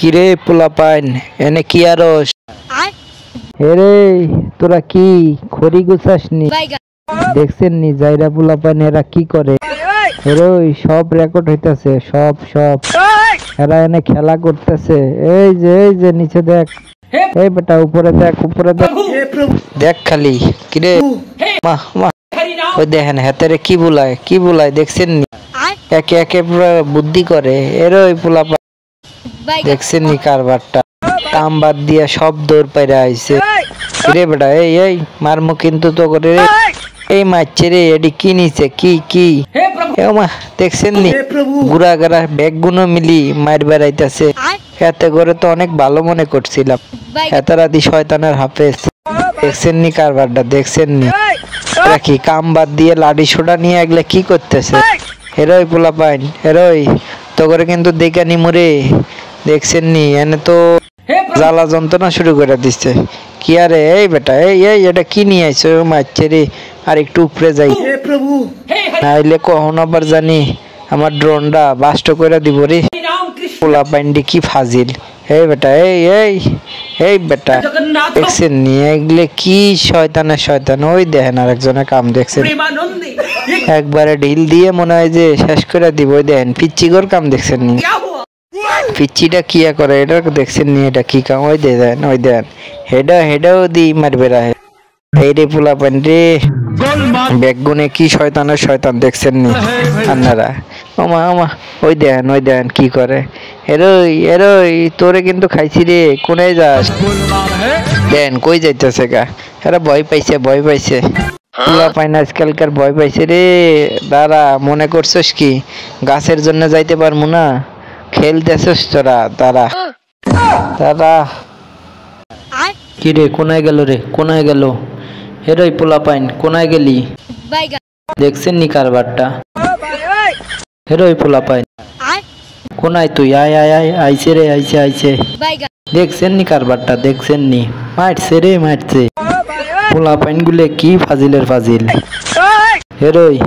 কিরে পোলাপাইন এনে কি আরস? এরে তোরা কি খড়ি গুছাসনি? দেখছেন নি জাইরা পোলাপাইন এরা কি করে? এরই সব রেকর্ড হইতাছে, সব সব এরা এনে খেলা করতেছে। এই যে নিচে দেখ, এই বেটা উপরে দেখ, উপরে দেখ, দেখ খালি। কিরে মা মা ওই দেখেন হাতেরে কি বুলায় দেখছেন নি? একে একে পুরো বুদ্ধি করে। এরই পোলাপাইন দেখছেন নি কারবারটা? কাম বাদ দিয়া সব দৌড় পাইরা আইছে। কিরে বেটা এই মারমু কিন্তু তো করে এই মারছে রে। এডি কি নিছে কি মা দেখছেন নি? গুড়া গাড়া ব্যাগ গুনো মিলি মার বেড়াইতেছে। এতে করে তো অনেক ভালো মনে করছিলাম, এতারাদি শয়তানের হাফেজ। দেখছেন নি কারবারটা? দেখছেন নি কি কাম বাদ দিয়ে লাডি সোডা নিয়ে এগুলা কি করতেছে? হেরোই পোলাপাইন হেরোই তো করে কিন্তু দেখা নি মরে। দেখছেন নি এনে তো জ্বালা যন্ত্রণা শুরু করে দিচ্ছে। কি আরে এই বেটা এই এটা কি নিয়ে আইছো? মারছে রে, আর একটু উপরে যাই নাইলে কখন আবার জানি আমার ড্রোনটা বাস্ট করে দিব রে। পোলাপাইনটি কি ফাজিল। এই বেটা এই বেটা দেখছেন নি এগুলো কি শয়তান। ওই দেখেন আরেকজনের কাম দেখছেন, একবারে ঢিল দিয়ে মনে হয় যে শেষ করে দিব। ওই দেখেন পিচ্চিগোর কাম দেখছেন নি? পিচ্চিটা কি করে এটা দেখছেন নি? এটা কি কাম? ওই দেন হেডাও দি মারবে রাহে। এই রে পোলাপাইন রে, বেগুনে কি শয়তান দেখছেন নি আপনারা? ওমা ওই দেন কি করে। এরই তোরে কিন্তু খাইছি রে। কোনে যাস? দেন কই যাইতেছে গা? এরা ভয় পাইছে পোলাপাইন আজকালকার ভয় পাইছে রে। দাঁড়া, মনে করছিস কি গাছের জন্য যাইতে পারবো না? খেলতেছিস তোরা? দাঁড়া কি রে, কোনায় গেল? হেরই পোলাপাইন কোনায় গেলি? দেখছেন নি কারবারটা? হেরই পোলাপাইন কোনায় তুই? আয় আইছে। দেখছেন নি কারবারটা? দেখছেন নি? মারছে পোলাপাইন গুলে কি ফাজিলের ফাজিল। হেরই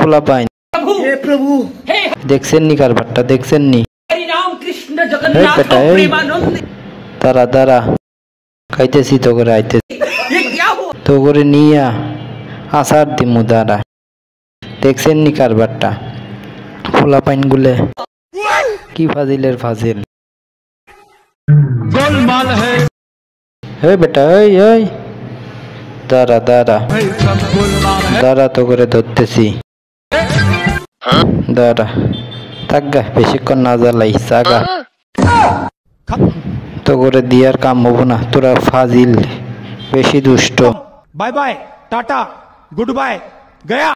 পোলাপাইন দেখছেন নি কারবারটা? দেখছেন নি? দাঁড়া খাইতেছি তো করে আইতেছি তো করে নিয়া আসার দিমু। দাঁড়া দেখছেন নি কারবারটা? পোলাপাইন গুলে কি ফাজিলের ফাজিল। হে বেটা এই দাঁড়া তো করে ধরতেছি। দাঁড়া থাকগা, বেশিক্ষণ না জ্বালাই সাগা তো করে দিয়ার কাম হবো না। তোরা ফাজিল, বেশি দুষ্ট। Bye bye tata good bye Gaya.